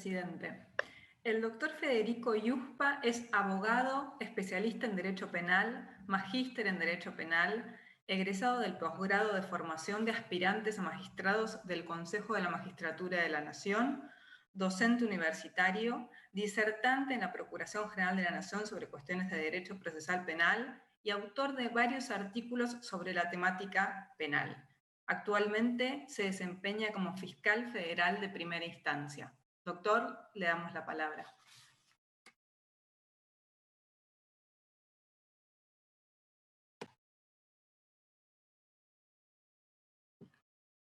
presidente. El doctor Federico Yuspa es abogado, especialista en Derecho Penal, magíster en Derecho Penal, egresado del posgrado de formación de aspirantes a magistrados del Consejo de la Magistratura de la Nación, docente universitario, disertante en la Procuración General de la Nación sobre cuestiones de Derecho Procesal Penal y autor de varios artículos sobre la temática penal. Actualmente se desempeña como fiscal federal de primera instancia. Doctor, le damos la palabra.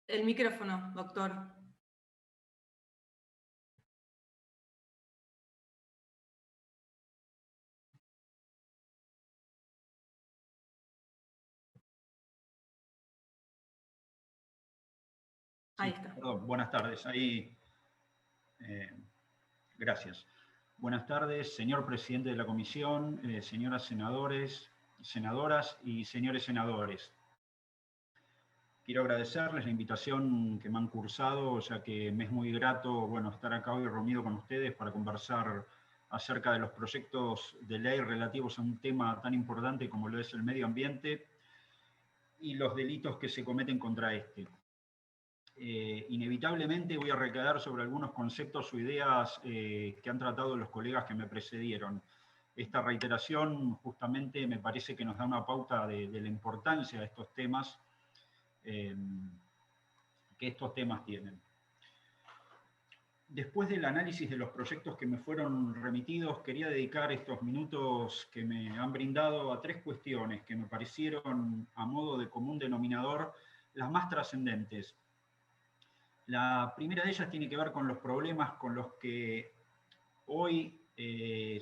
El micrófono, doctor. Ahí está. Perdón, buenas tardes. Gracias. Buenas tardes, señor presidente de la comisión, señoras senadores, senadoras y señores senadores. Quiero agradecerles la invitación que me han cursado, ya que me es muy grato estar acá hoy reunido con ustedes para conversar acerca de los proyectos de ley relativos a un tema tan importante como lo es el medio ambiente y los delitos que se cometen contra este. Inevitablemente voy a recaer sobre algunos conceptos o ideas que han tratado los colegas que me precedieron. Esta reiteración justamente me parece que nos da una pauta de la importancia de estos temas que estos temas tienen. Después del análisis de los proyectos que me fueron remitidos, quería dedicar estos minutos que me han brindado a tres cuestiones que me parecieron, a modo de común denominador, las más trascendentes. La primera de ellas tiene que ver con los problemas con los que hoy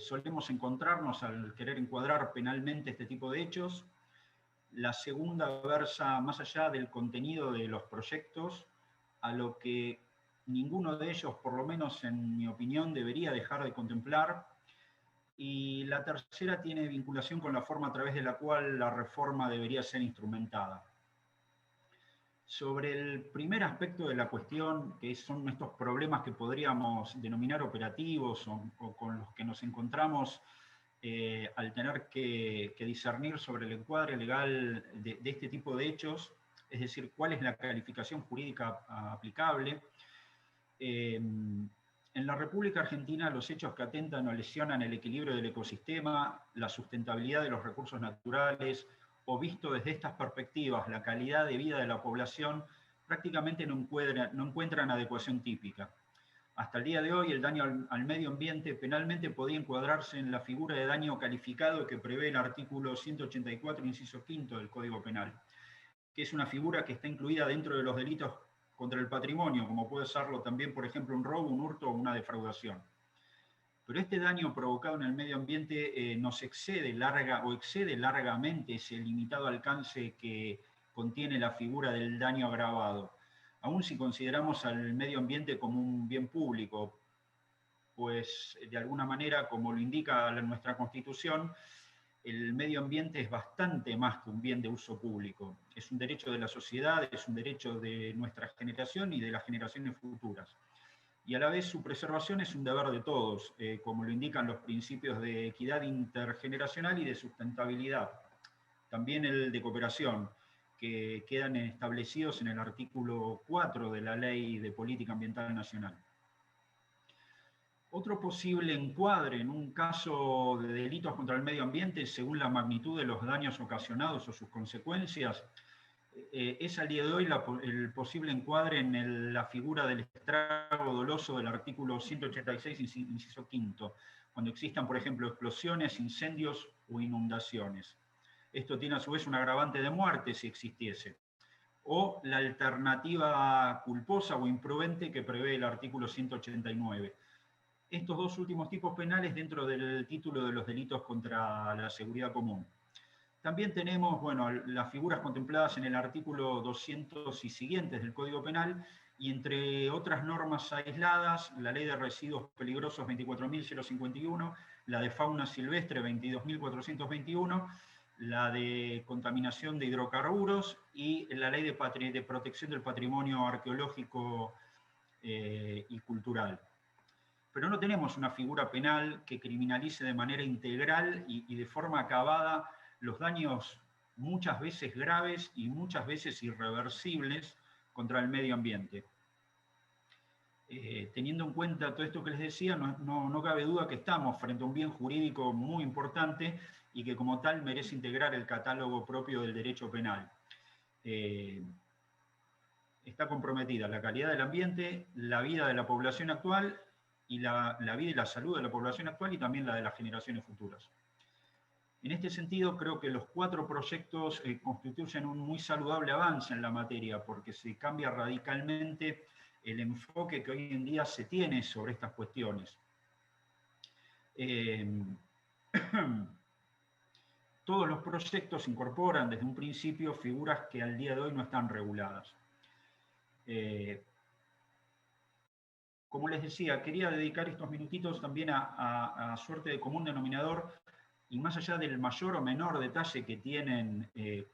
solemos encontrarnos al querer encuadrar penalmente este tipo de hechos. La segunda versa más allá del contenido de los proyectos, a lo que ninguno de ellos, por lo menos en mi opinión, debería dejar de contemplar. Y la tercera tiene vinculación con la forma a través de la cual la reforma debería ser instrumentada. Sobre el primer aspecto de la cuestión, que son estos problemas que podríamos denominar operativos o con los que nos encontramos al tener que discernir sobre el encuadre legal de este tipo de hechos, es decir, cuál es la calificación jurídica aplicable. En la República Argentina, los hechos que atentan o lesionan el equilibrio del ecosistema, la sustentabilidad de los recursos naturales, o visto desde estas perspectivas, la calidad de vida de la población, prácticamente no encuentran adecuación típica. Hasta el día de hoy, el daño al medio ambiente penalmente podía encuadrarse en la figura de daño calificado que prevé el artículo 184, inciso quinto del Código Penal, que es una figura que está incluida dentro de los delitos contra el patrimonio, como puede serlo también, por ejemplo, un robo, un hurto o una defraudación. Pero este daño provocado en el medio ambiente nos excede largamente ese limitado alcance que contiene la figura del daño agravado, aun si consideramos al medio ambiente como un bien público, pues de alguna manera, como lo indica nuestra Constitución, el medio ambiente es bastante más que un bien de uso público. Es un derecho de la sociedad, es un derecho de nuestra generación y de las generaciones futuras. Y a la vez su preservación es un deber de todos, como lo indican los principios de equidad intergeneracional y de sustentabilidad. También el de cooperación, que quedan establecidos en el artículo 4 de la Ley de Política Ambiental Nacional. Otro posible encuadre en un caso de delitos contra el medio ambiente, según la magnitud de los daños ocasionados o sus consecuencias, es al día de hoy el posible encuadre en la figura del estrago doloso del artículo 186, inciso quinto, cuando existan, por ejemplo, explosiones, incendios o inundaciones. Esto tiene a su vez un agravante de muerte si existiese. O la alternativa culposa o imprudente que prevé el artículo 189. Estos dos últimos tipos penales dentro del título de los delitos contra la seguridad común. También tenemos, las figuras contempladas en el artículo 200 y siguientes del Código Penal, y entre otras normas aisladas, la Ley de Residuos Peligrosos 24.051, la de Fauna Silvestre 22.421, la de Contaminación de Hidrocarburos y la Ley de Protección del Patrimonio Arqueológico y Cultural. pero no tenemos una figura penal que criminalice de manera integral y de forma acabada los daños muchas veces graves y muchas veces irreversibles contra el medio ambiente. Teniendo en cuenta todo esto que les decía, no cabe duda que estamos frente a un bien jurídico muy importante y que como tal merece integrar el catálogo propio del derecho penal. Está comprometida la calidad del ambiente, la vida de la población actual y la vida y la salud de la población actual y también la de las generaciones futuras. En este sentido, creo que los 4 proyectos constituyen un muy saludable avance en la materia, porque se cambia radicalmente el enfoque que hoy en día se tiene sobre estas cuestiones. Todos los proyectos incorporan desde un principio figuras que al día de hoy no están reguladas. Como les decía, quería dedicar estos minutitos también a suerte de común denominador y más allá del mayor o menor detalle que tienen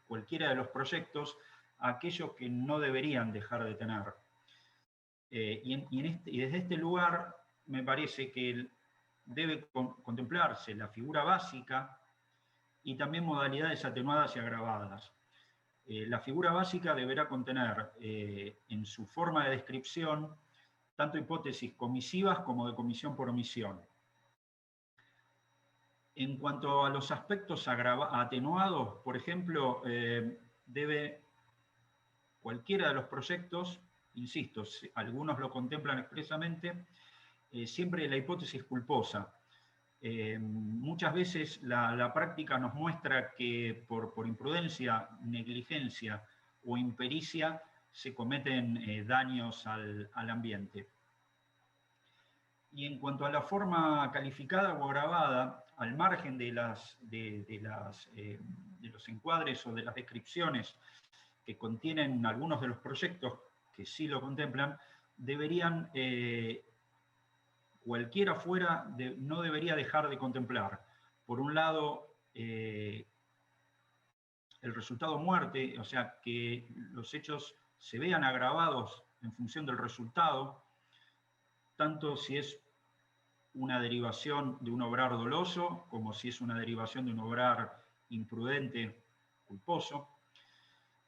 cualquiera de los proyectos, a aquellos que no deberían dejar de tener. Y desde este lugar me parece que debe contemplarse la figura básica y también modalidades atenuadas y agravadas. La figura básica deberá contener en su forma de descripción tanto hipótesis comisivas como de comisión por omisión. En cuanto a los aspectos atenuados, por ejemplo, debe cualquiera de los proyectos, insisto, algunos lo contemplan expresamente, siempre la hipótesis culposa. Muchas veces la práctica nos muestra que por imprudencia, negligencia o impericia se cometen daños al ambiente. Y en cuanto a la forma calificada o agravada, al margen de los encuadres o de las descripciones que contienen algunos de los proyectos que sí lo contemplan, deberían, cualquiera fuera, no debería dejar de contemplar, por un lado, el resultado muerte, o sea, que los hechos se vean agravados en función del resultado, tanto si es una derivación de un obrar doloso, como si es una derivación de un obrar imprudente, culposo.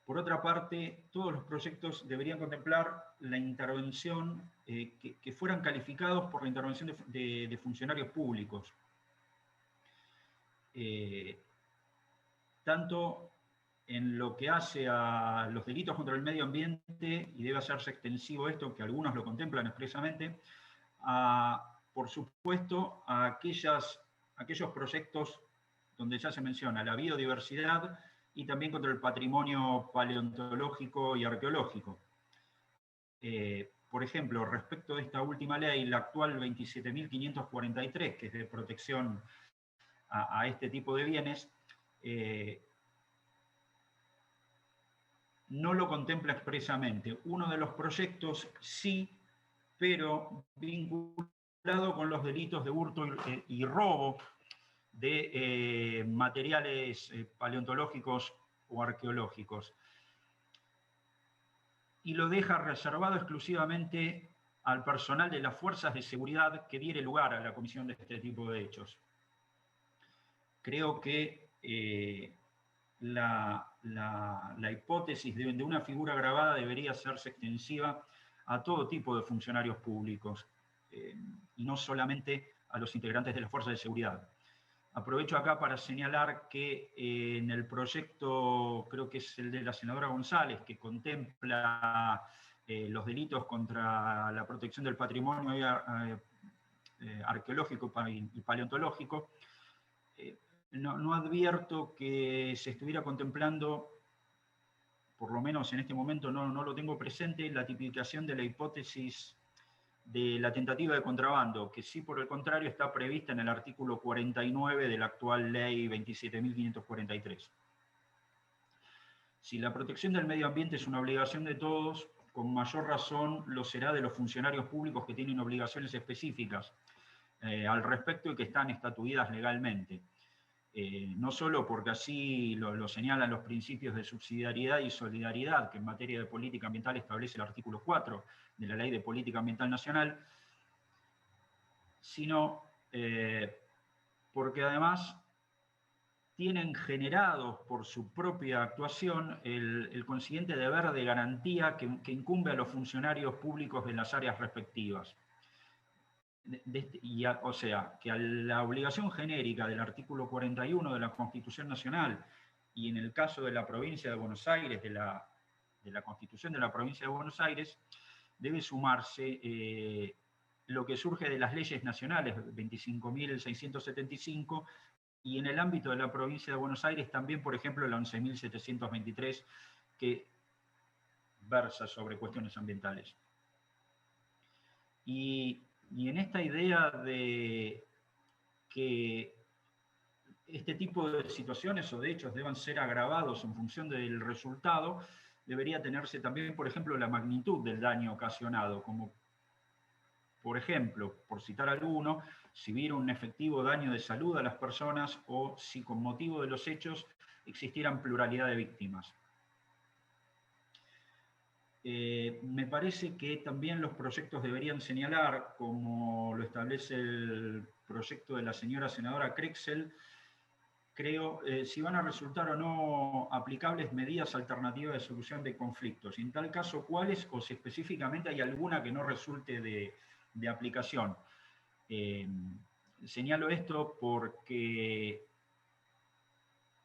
Por otra parte, todos los proyectos deberían contemplar la intervención, que fueran calificados por la intervención de funcionarios públicos. Tanto en lo que hace a los delitos contra el medio ambiente, y debe hacerse extensivo esto, que algunos lo contemplan expresamente, por supuesto, a aquellos proyectos donde ya se menciona la biodiversidad y también contra el patrimonio paleontológico y arqueológico. Por ejemplo, respecto de esta última ley, la actual 27.543, que es de protección a este tipo de bienes, no lo contempla expresamente. Uno de los proyectos sí, pero vinculado con los delitos de hurto y robo de materiales paleontológicos o arqueológicos. Y lo deja reservado exclusivamente al personal de las fuerzas de seguridad que diere lugar a la comisión de este tipo de hechos. Creo que la hipótesis de una figura agravada debería hacerse extensiva a todo tipo de funcionarios públicos, y no solamente a los integrantes de las fuerzas de seguridad. Aprovecho acá para señalar que en el proyecto, creo que es el de la senadora González, que contempla los delitos contra la protección del patrimonio arqueológico y paleontológico, no advierto que se estuviera contemplando, por lo menos en este momento no lo tengo presente, la tipificación de la hipótesis de la tentativa de contrabando, que sí, por el contrario, está prevista en el artículo 49 de la actual ley 27.543. Si la protección del medio ambiente es una obligación de todos, con mayor razón lo será de los funcionarios públicos que tienen obligaciones específicas al respecto y que están estatuidas legalmente. No solo porque así lo señalan los principios de subsidiariedad y solidaridad que en materia de política ambiental establece el artículo 4 de la Ley de Política Ambiental Nacional, sino porque además tienen generados por su propia actuación el consiguiente deber de garantía que incumbe a los funcionarios públicos de las áreas respectivas. O sea, que a la obligación genérica del artículo 41 de la Constitución Nacional, y en el caso de la provincia de Buenos Aires, de la Constitución de la provincia de Buenos Aires, debe sumarse lo que surge de las leyes nacionales 25.675, y en el ámbito de la provincia de Buenos Aires también, por ejemplo, la 11.723, que versa sobre cuestiones ambientales. Y en esta idea de que este tipo de situaciones o de hechos deban ser agravados en función del resultado, debería tenerse también, por ejemplo, la magnitud del daño ocasionado, como por ejemplo, por citar alguno, si hubiera un efectivo daño de salud a las personas o si con motivo de los hechos existieran pluralidad de víctimas. Me parece que también los proyectos deberían señalar, como lo establece el proyecto de la señora senadora Crexel, creo, si van a resultar o no aplicables medidas alternativas de solución de conflictos. Y en tal caso, ¿cuáles? O si específicamente hay alguna que no resulte de aplicación. Señalo esto porque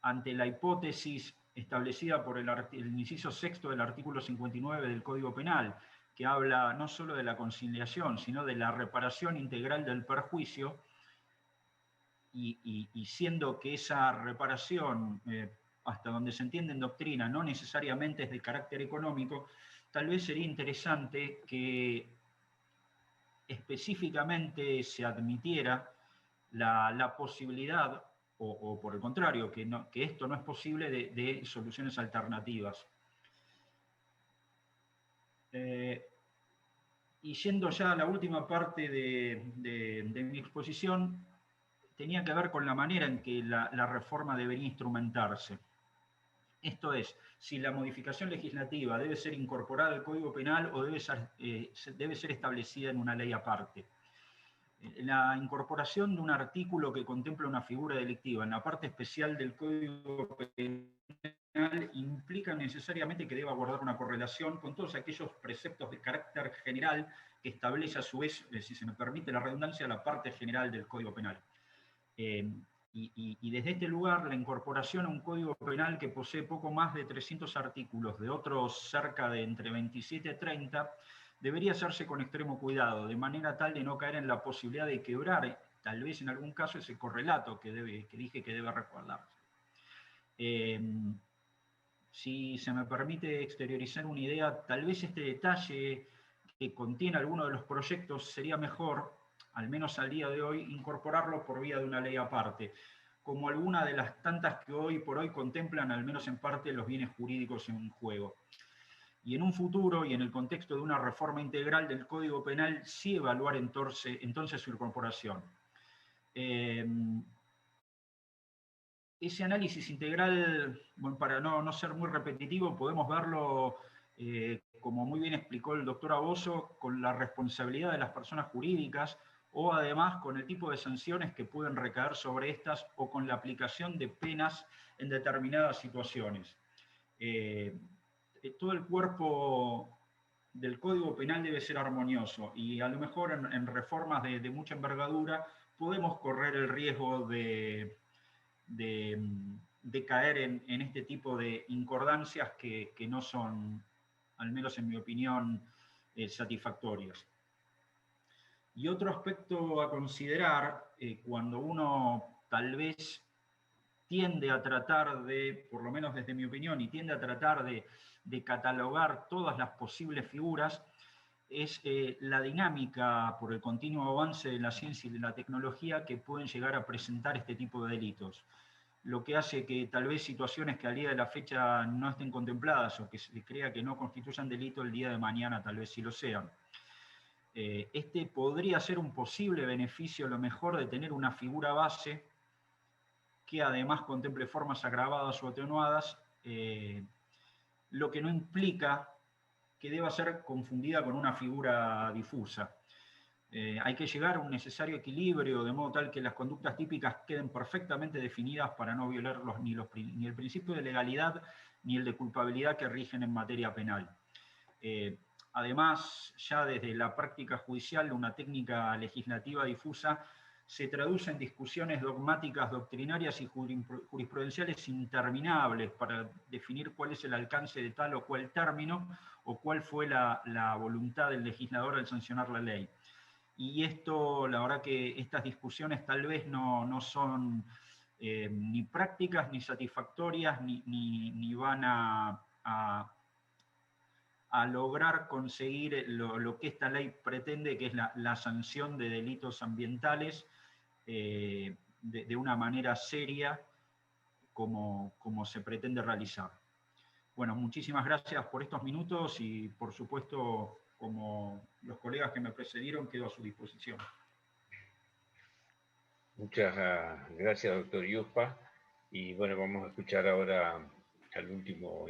ante la hipótesis establecida por el inciso sexto del artículo 59 del Código Penal, que habla no solo de la conciliación, sino de la reparación integral del perjuicio, y siendo que esa reparación, hasta donde se entiende en doctrina, no necesariamente es de carácter económico, tal vez sería interesante que específicamente se admitiera la posibilidad, o por el contrario, que esto no es posible, de soluciones alternativas. Y yendo ya a la última parte de mi exposición, tenía que ver con la manera en que la reforma debería instrumentarse. Esto es, si la modificación legislativa debe ser incorporada al Código Penal o debe ser establecida en una ley aparte. La incorporación de un artículo que contempla una figura delictiva en la parte especial del Código Penal implica necesariamente que deba guardar una correlación con todos aquellos preceptos de carácter general que establece a su vez, si se me permite la redundancia, la parte general del Código Penal. Y desde este lugar, la incorporación a un Código Penal que posee poco más de 300 artículos, de otros cerca de entre 27 y 30, debería hacerse con extremo cuidado, de manera tal de no caer en la posibilidad de quebrar, tal vez en algún caso, ese correlato que dije que debe resguardarse. Si se me permite exteriorizar una idea, tal vez este detalle que contiene alguno de los proyectos sería mejor, al menos al día de hoy, incorporarlo por vía de una ley aparte, como alguna de las tantas que hoy por hoy contemplan, al menos en parte, los bienes jurídicos en juego. Y en un futuro, y en el contexto de una reforma integral del Código Penal, sí evaluar entonces su incorporación. Ese análisis integral, bueno, para no ser muy repetitivo, podemos verlo, como muy bien explicó el doctor Aboso, con la responsabilidad de las personas jurídicas, o además con el tipo de sanciones que pueden recaer sobre estas, o con la aplicación de penas en determinadas situaciones. Todo el cuerpo del Código Penal debe ser armonioso, y a lo mejor en reformas de mucha envergadura podemos correr el riesgo de caer en este tipo de incordancias que no son, al menos en mi opinión, satisfactorias. Y otro aspecto a considerar, cuando uno tal vez tiende a tratar de, por lo menos desde mi opinión, y tiende a tratar de catalogar todas las posibles figuras, es la dinámica por el continuo avance de la ciencia y de la tecnología que pueden llegar a presentar este tipo de delitos. Lo que hace que tal vez situaciones que al día de la fecha no estén contempladas o que se crea que no constituyan delito, el día de mañana tal vez sí lo sean. Este podría ser un posible beneficio, a lo mejor, de tener una figura base que además contemple formas agravadas o atenuadas, lo que no implica que deba ser confundida con una figura difusa. Hay que llegar a un necesario equilibrio, de modo tal que las conductas típicas queden perfectamente definidas para no violar ni el principio de legalidad ni el de culpabilidad que rigen en materia penal. Además, ya desde la práctica judicial, una técnica legislativa difusa se traduce en discusiones dogmáticas, doctrinarias y jurisprudenciales interminables para definir cuál es el alcance de tal o cual término o cuál fue la voluntad del legislador al sancionar la ley. Y esto, la verdad que estas discusiones tal vez no son ni prácticas, ni satisfactorias, ni van a lograr conseguir lo que esta ley pretende, que es la sanción de delitos ambientales de una manera seria como se pretende realizar. Bueno, muchísimas gracias por estos minutos y, por supuesto, como los colegas que me precedieron, quedo a su disposición. Muchas gracias, doctor Yuspa. Y bueno, vamos a escuchar ahora al último